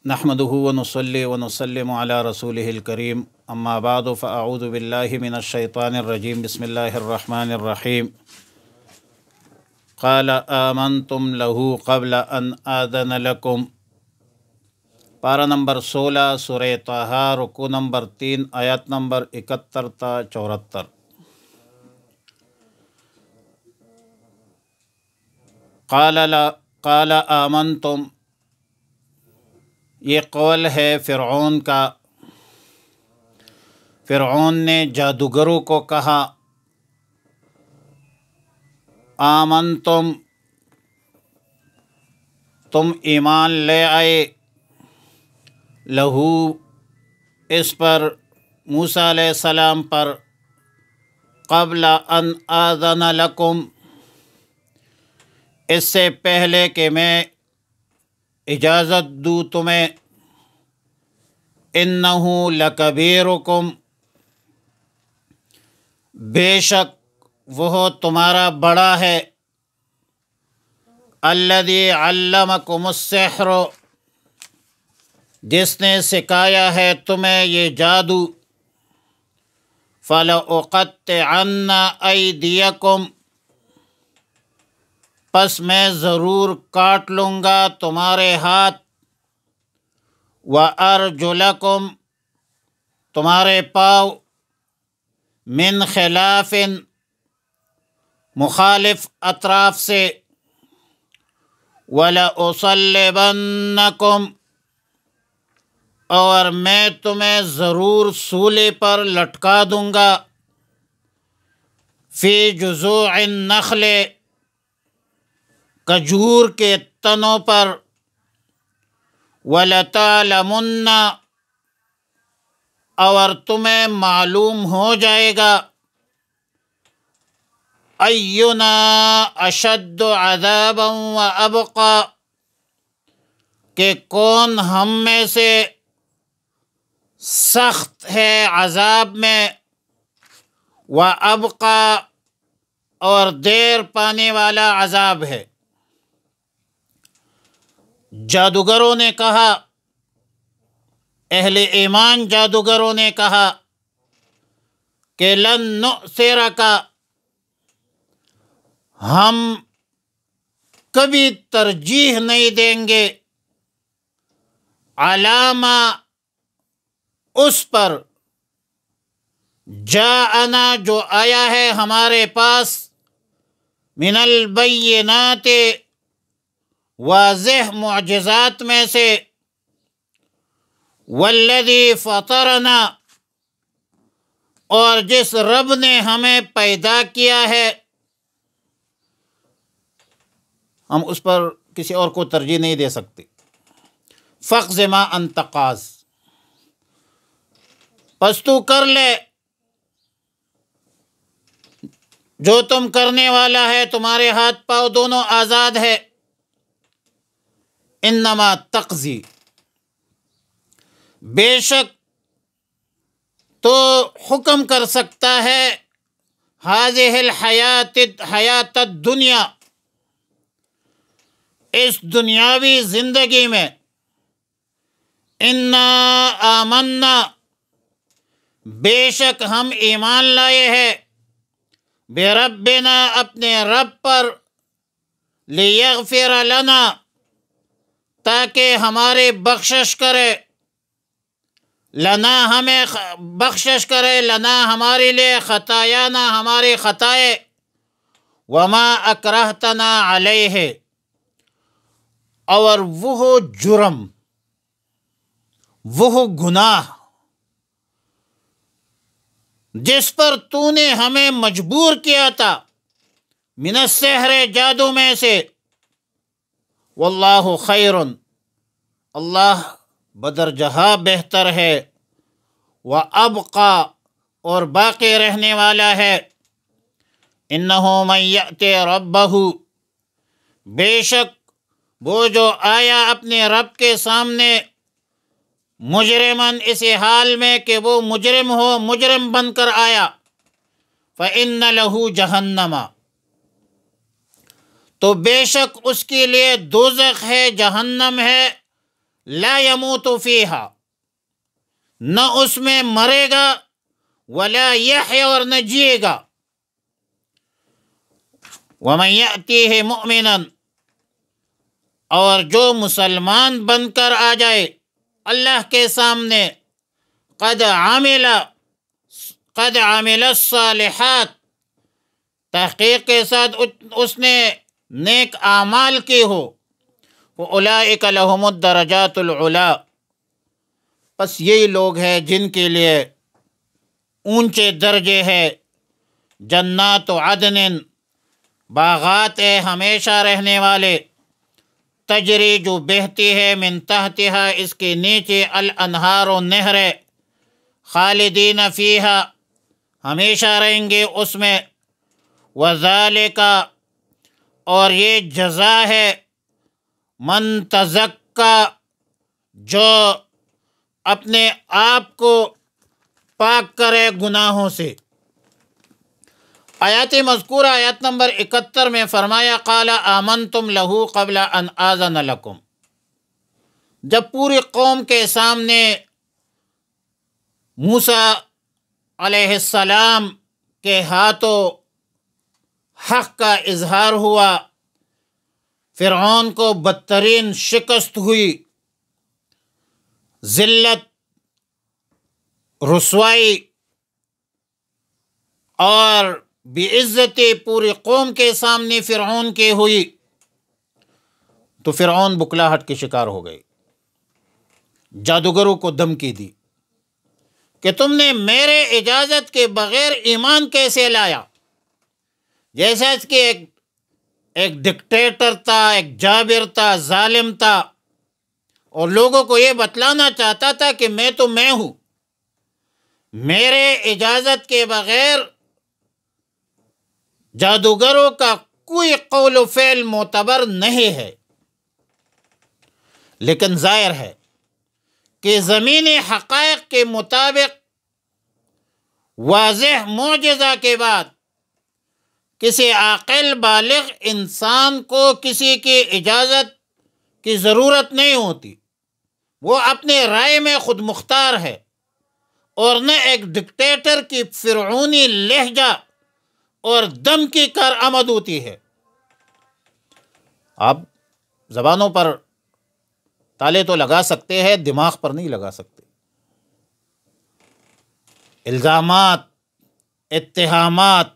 نحمده ونصلي ونسلم على رسوله الكريم اما بعد فاعوذ بالله من الشيطان الرجيم بسم الله الرحمن الرحيم قال آمنتم له قبل ان آذن لكم پارہ نمبر 16 سورہ طٰہٰ رکوع نمبر 3 آیات نمبر 71 تا 74۔ قال آمنتم، یہ قول ہے فرعون کا۔ فرعون نے جادوگروں کو کہا آمنتم، تم ایمان لے آئے، لہو، اس پر، موسیٰ علیہ السلام پر، قبل ان آذن لکم، اس سے پہلے کہ میں اجازت دوں تمہیں، انہ لکبیرکم، بے شک وہ تمہارا بڑا ہے، الذی علمکم السحر، جس نے سکھایا ہے تمہیں یہ جادو، فَلَأُقَطِّعَنَّ أَيْدِيَكُمْ، پس میں ضرور کاٹ لوں گا تمہارے ہاتھ، وَأَرْجُلَكُمْ، تمہارے پاؤں، من خلاف، مخالف اطراف سے، وَلَأُصَلِّبَنَّكُمْ، اور میں تمہیں ضرور سولے پر لٹکا دوں گا، فی جذوع النخل، کھجور کے تنوں پر، وَلَتَعْلَمُنَّ، اور تمہیں معلوم ہو جائے گا، اینا اشد عذابا وابقی، کہ کون ہم میں سے سخت ہے عذاب میں، وابقی، اور دیر پانے والا عذاب ہے۔ جادوگروں نے کہا، اہل ایمان جادوگروں نے کہا کہ لن نؤثرک، ہم کبھی ترجیح نہیں دیں گے، علی ما، اس پر، جاءنا، جو آیا ہے ہمارے پاس، من البینات، واضح معجزات میں سے، والذی فطرنا، اور جس رب نے ہمیں پیدا کیا ہے، ہم اس پر کسی اور کو ترجیح نہیں دے سکتے۔ فاقض ما انت قاض، پس تو کر لے جو تم کرنے والا ہے، تمہارے ہاتھ پاؤں دونوں آزاد ہے۔ انما تقضی، بے شک تو حکم کر سکتا ہے، ہذہ حیات الدنیا، اس دنیاوی زندگی میں، انا آمنا، بے شک ہم ایمان لائے ہیں، بربنا، اپنے رب پر، لیغفر لنا، تاکہ ہمارے بخشش کرے، لنا، ہمیں بخشش کرے، لنا، ہمارے لیے، خطایانا، ہماری خطائیں، وما اکرہتنا علیہ، اور وہ جرم، وہ گناہ جس پر تو نے ہمیں مجبور کیا تھا، من السحر، جادو میں سے، واللہ خیر، اللہ بدرجہ بہتر ہے، وابقی، اور باقی رہنے والا ہے، انہ من یأت ربہ، بے شک وہ جو آیا اپنے رب کے سامنے، مجرمن، اسی حال میں کہ وہ مجرم ہو، مجرم بن کر آیا، فإن لہ جہنم، تو بے شک اس کے لیے دوزخ ہے، جہنم ہے، لا يموت فیہا، نہ اس میں مرے گا، ولا یحیی، اور نہ جیے گا۔ ومن یأتیہ مؤمنا، اور جو مسلمان بن کر آ جائے اللہ کے سامنے، قد عمل الصالحات، تحقیق کے ساتھ اس نے نیک اعمال کی ہو، فاولئک لہم الدرجات العلی، پس یہی لوگ ہیں جن کے لیے اونچے درجے ہے، جنات عدن، باغات ہمیشہ رہنے والے، تجری جو بہتی ہے، من تحتہا اس کے نیچے، الانہار و نہریں، خالدین فیہا ہمیشہ رہیں گے اس میں، وذالک، اور یہ جزا ہے، من تزکا، جو اپنے آپ کو پاک کرے گناہوں سے۔ آیات مذکورہ آیت نمبر 71 میں فرمایا قال آمنتم لہ قبل ان آذن لکم، جب پوری قوم کے سامنے موسیٰ علیہ السلام کے ہاتھوں حق کا اظہار ہوا، فرعون کو بدترین شکست ہوئی، ذلت، رسوائی اور بے عزتی پوری قوم کے سامنے فرعون کی ہوئی، تو فرعون بکلاہٹ کے شکار ہو گئے، جادوگروں کو دھمکی دی کہ تم نے میرے اجازت کے بغیر ایمان کیسے لایا؟ جیسا کہ ایک ڈکٹیٹر تھا، ایک جابر تھا، ظالم تھا، اور لوگوں کو یہ بتلانا چاہتا تھا کہ میں تو میں ہوں، میرے اجازت کے بغیر جادوگروں کا کوئی قول و فعل معتبر نہیں ہے۔ لیکن ظاہر ہے کہ زمینی حقائق کے مطابق واضح معجزہ کے بعد کسی عاقل بالغ انسان کو کسی کی اجازت کی ضرورت نہیں ہوتی، وہ اپنے رائے میں خود مختار ہے، اور نہ ایک ڈکٹیٹر کی فرعونی لہجہ اور دھمکی کر آمد ہوتی ہے۔ آپ زبانوں پر تالے تو لگا سکتے ہیں، دماغ پر نہیں لگا سکتے۔ الزامات، اتہامات،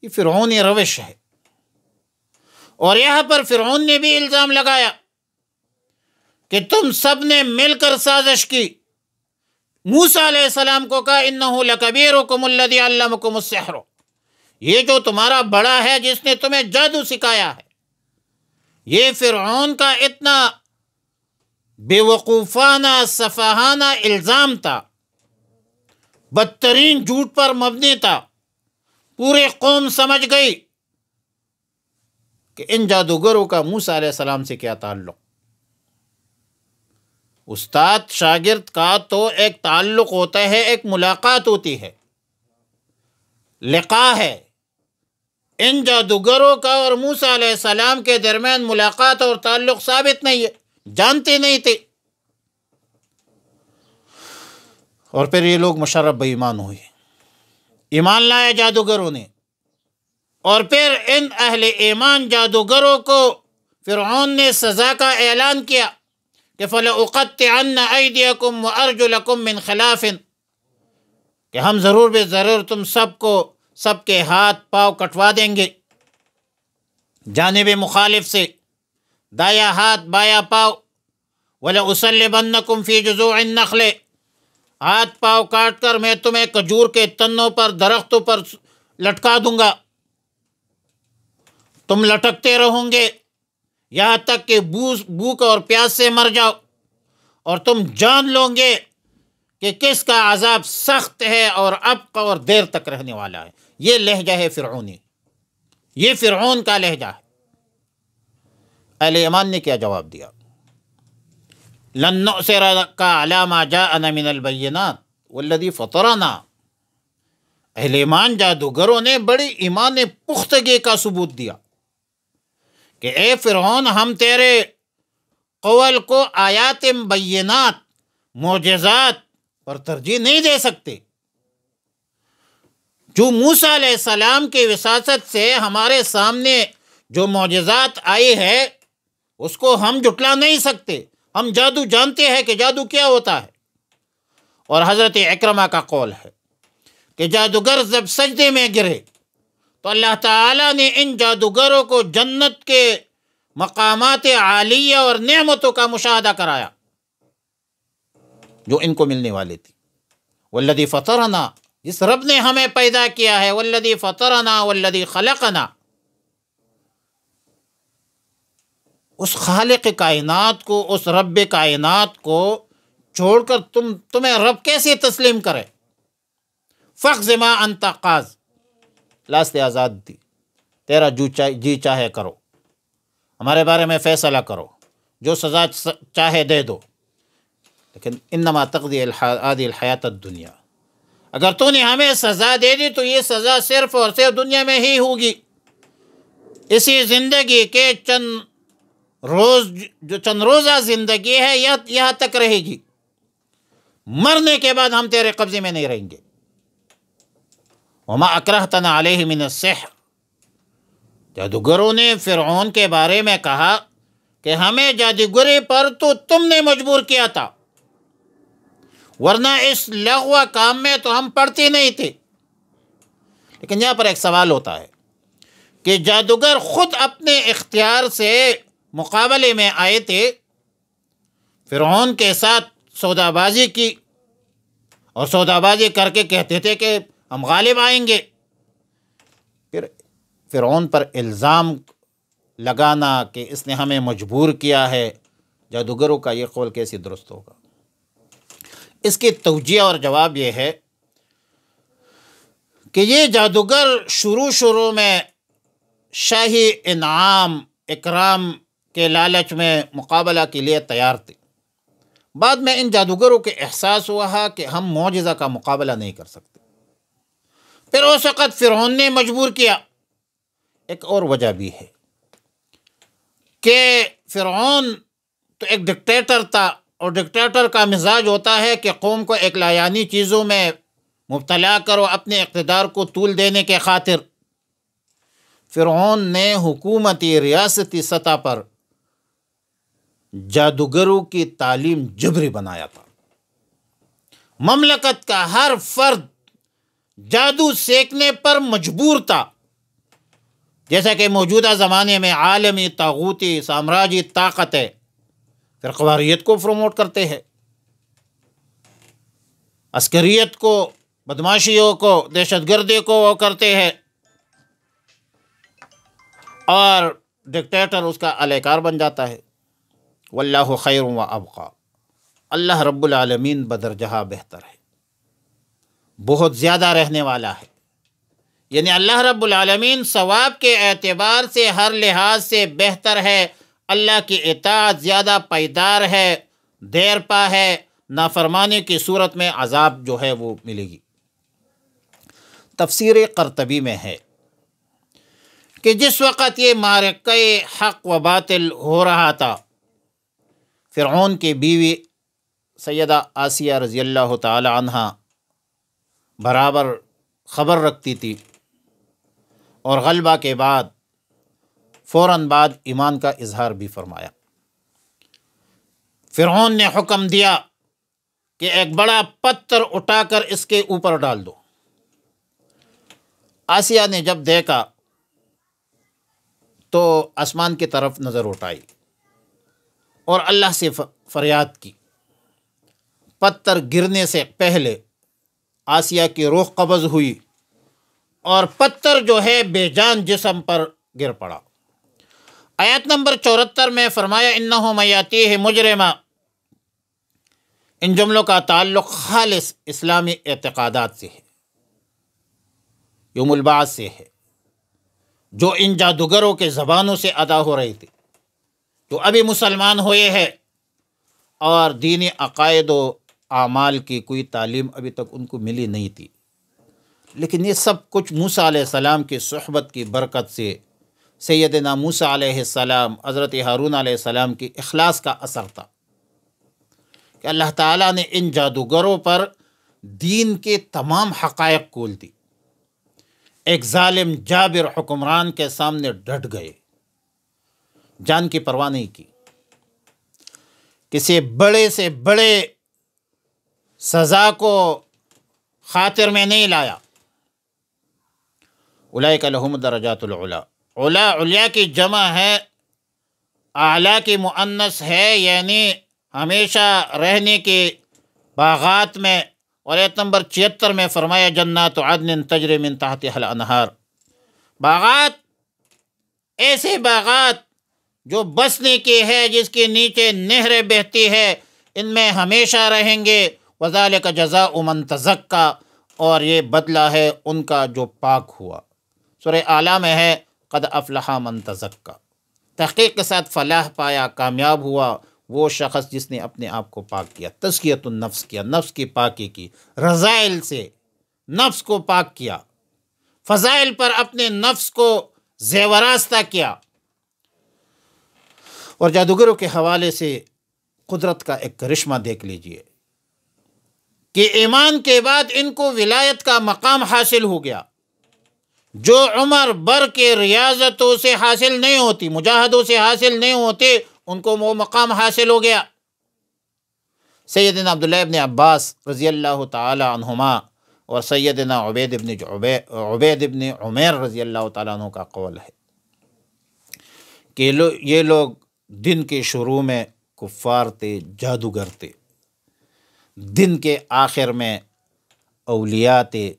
یہ فرعونی روش ہے، اور یہاں پر فرعون نے بھی الزام لگایا کہ تم سب نے مل کر سازش کی۔ موسیٰ علیہ السلام کو کہا انہ لکبیرکم الذی علمکم السحر، یہ جو تمہارا بڑا ہے جس نے تمہیں جادو سکھایا ہے۔ یہ فرعون کا اتنا بے وقوفانہ، سفاہانہ الزام تھا، بدترین جھوٹ پر مبنی تھا۔ پوری قوم سمجھ گئی کہ ان جادوگروں کا موسیٰ علیہ السلام سے کیا تعلق۔ استاد شاگرد کا تو ایک تعلق ہوتا ہے، ایک ملاقات ہوتی ہے، لقاء ہے۔ ان جادوگروں کا اور موسیٰ علیہ السلام کے درمیان ملاقات اور تعلق ثابت نہیں ہے، جانتے نہیں تھے۔ اور پھر یہ لوگ مشرف بے ایمان ہوئے، ایمان لایا جادوگروں نے، اور پھر ان اہل ایمان جادوگروں کو فرعون نے سزا کا اعلان کیا کہ فَلَأُقَطِّعَنَّ أَيْدِيَكُمْ وَأَرْجُلَكُمْ مِنْ خِلَافٍ، کہ ہم ضرور بے ضرور تم سب کو، سب کے ہاتھ پاؤں کٹوا دیں گے جانب مخالف سے، دایا ہاتھ بایاں پاؤں، وَلَأُصَلِّبَنَّكُمْ فِي جُذُوعِ النَّخْلِ، ہاتھ پاؤں کاٹ کر میں تمہیں کھجور کے تنوں پر، درختوں پر لٹکا دوں گا، تم لٹکتے رہوں گے یہاں تک کہ بھوک اور پیاس سے مر جاؤ، اور تم جان لو گے کہ کس کا عذاب سخت ہے اور ابقی اور دیر تک رہنے والا ہے۔ یہ لہجہ ہے فرعونی، یہ فرعون کا لہجہ ہے۔ اہل ایمان نے کیا جواب دیا؟ لن نؤثرک علی ما جاءنا من البینات والذی فطرنا۔ اہل ایمان جادوگروں نے بڑی ایمان پختگی کا ثبوت دیا کہ اے فرعون، ہم تیرے قول کو آیات بینات، معجزات پر ترجیح نہیں دے سکتے۔ جو موسیٰ علیہ السلام کی وساطت سے ہمارے سامنے جو معجزات آئی ہے اس کو ہم جھٹلا نہیں سکتے۔ ہم جادو جانتے ہیں کہ جادو کیا ہوتا ہے۔ اور حضرت اکرمہ کا قول ہے کہ جادوگر جب سجدے میں گرے تو اللہ تعالیٰ نے ان جادوگروں کو جنت کے مقامات عالیہ اور نعمتوں کا مشاہدہ کرایا جو ان کو ملنے والی تھی۔ والذی فطرنا، جس رب نے ہمیں پیدا کیا ہے، والذی فطرنا والذی خلقنا، اس خالق کائنات کو، اس رب کائنات کو چھوڑ کر تمہیں رب کیسے تسلیم کرے؟ فخذ ما انت قاض، لاست آزاد دی، تیرا جی چاہے کرو، ہمارے بارے میں فیصلہ کرو، جو سزا چاہے دے دو، لیکن انما تقضی هذه الحیات الدنیا، اگر تو نے ہمیں سزا دے دی تو یہ سزا صرف اور صرف دنیا میں ہی ہوگی۔ اسی زندگی کے چند روزہ زندگی ہے یہاں تک رہے گی، مرنے کے بعد ہم تیرے قبضے میں نہیں رہیں گے۔ وما اکرہتنا علیہ من السحر، جادوگروں نے فرعون کے بارے میں کہا کہ ہمیں جادوگری پر تو تم نے مجبور کیا تھا، ورنہ اس لغو کام میں تو ہم پڑتے نہیں تھے۔ لیکن یہاں پر ایک سوال ہوتا ہے کہ جادوگر خود اپنے اختیار سے مقابلے میں آئے تھے، فرعون کے ساتھ سودا بازی کی، اور سودا بازی کر کے کہتے تھے کہ ہم غالب آئیں گے۔ پھر فرعون پر الزام لگانا کہ اس نے ہمیں مجبور کیا ہے، جادوگروں کا یہ قول کیسے درست ہوگا؟ اس کی توجیہ اور جواب یہ ہے کہ یہ جادوگر شروع میں شاہی انعام اکرام کے لالچ میں مقابلہ کے لیے تیار تھے۔ بعد میں ان جادوگروں کے احساس ہوا کہ ہم معجزہ کا مقابلہ نہیں کر سکتے، پھر اس وقت فرعون نے مجبور کیا۔ ایک اور وجہ بھی ہے کہ فرعون تو ایک ڈکٹیٹر تھا، اور ڈکٹیٹر کا مزاج ہوتا ہے کہ قوم کو ایک لایانی چیزوں میں مبتلا کرو اپنے اقتدار کو طول دینے کے خاطر۔ فرعون نے حکومتی ریاستی سطح پر جادوگروں کی تعلیم جبری بنایا تھا۔ مملکت کا ہر فرد جادو سیکھنے پر مجبور تھا، جیسا کہ موجودہ زمانے میں عالمی طاغوتی سامراجی طاقت ہے، پھر قواریت کو پروموٹ کرتے ہیں، عسکریت کو، بدماشیوں کو، دہشت گردی کو وہ کرتے ہیں، اور ڈکٹیٹر اس کا اہلکار بن جاتا ہے۔ واللہ خیر و ابقا، اللہ رب العالمین بدرجہ بہتر ہے، بہت زیادہ رہنے والا ہے۔ یعنی اللہ رب العالمین ثواب کے اعتبار سے ہر لحاظ سے بہتر ہے، اللہ کی اطاعت زیادہ پائیدار ہے، دیر پا ہے، نافرمانی کی صورت میں عذاب جو ہے وہ ملے گی۔ تفسیر قرطبی میں ہے کہ جس وقت یہ معرکہ حق و باطل ہو رہا تھا، فرعون کی بیوی سیدہ آسیہ رضی اللہ تعالی عنہ برابر خبر رکھتی تھی، اور غلبہ کے بعد فوراً بعد ایمان کا اظہار بھی فرمایا۔ فرعون نے حکم دیا کہ ایک بڑا پتھر اٹھا کر اس کے اوپر ڈال دو۔ آسیہ نے جب دیکھا تو آسمان کی طرف نظر اٹھائی اور اللہ سے فریاد کی۔ پتھر گرنے سے پہلے آسیہ کی روح قبض ہوئی اور پتھر جو ہے بے جان جسم پر گر پڑا۔ آیت نمبر 74 میں فرمایا انہ من یاتیہ مجرما، ان جملوں کا تعلق خالص اسلامی اعتقادات سے ہے، یوم البعث سے ہے، جو ان جادوگروں کے زبانوں سے ادا ہو رہی تھی، جو ابھی مسلمان ہوئے ہیں اور دینی عقائد و اعمال کی کوئی تعلیم ابھی تک ان کو ملی نہیں تھی، لیکن یہ سب کچھ موسیٰ علیہ السلام کی صحبت کی برکت سے سیدنا موسیٰ علیہ السلام، حضرت ہارون علیہ السلام کی اخلاص کا اثر تھا کہ اللہ تعالیٰ نے ان جادوگروں پر دین کے تمام حقائق کھول دی۔ ایک ظالم جابر حکمران کے سامنے ڈٹ گئے، جان کی پرواہ نہیں کی، کسی بڑے سے بڑے سزا کو خاطر میں نہیں لایا۔ اولئک لہم درجات العلا، علا علیا کی جمع ہے، اعلیٰ کی مؤنث ہے، یعنی ہمیشہ رہنے کے باغات میں۔ اور آیت نمبر 76 میں فرمایا جنات عدن تجری من تحتها الانہار، باغات، ایسے باغات جو بسنے کی ہے، جس کے نیچے نہریں بہتی ہے، ان میں ہمیشہ رہیں گے۔ وذالک جزاء من تزکا، اور یہ بدلہ ہے ان کا جو پاک ہوا۔ سورہ اعلیٰ میں ہے قد افلح من تزکا، تحقیق کے ساتھ فلاح پایا، کامیاب ہوا وہ شخص جس نے اپنے آپ کو پاک کیا، تزکیۃ النفس کیا، نفس کی پاکی کی، رذائل سے نفس کو پاک کیا، فضائل پر اپنے نفس کو زیوراستہ کیا۔ اور جادوگروں کے حوالے سے قدرت کا ایک کرشمہ دیکھ لیجئے کہ ایمان کے بعد ان کو ولایت کا مقام حاصل ہو گیا، جو عمر بر کے ریاضتوں سے حاصل نہیں ہوتی، مجاہدوں سے حاصل نہیں ہوتے، ان کو وہ مقام حاصل ہو گیا۔ سیدنا عبداللہ ابن عباس رضی اللہ تعالی عنہما اور سیدنا عبید ابن عمیر رضی اللہ تعالیٰ عنہ کا قول ہے کہ یہ لوگ دن کے شروع میں کفار تھے، جادوگر تھے، دن کے آخر میں اولیاء تھے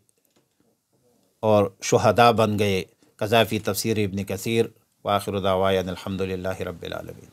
اور شہداء بن گئے۔ قذافی تفسیر ابن کثیر۔ وآخر دعوانا الحمد للہ رب العالمین۔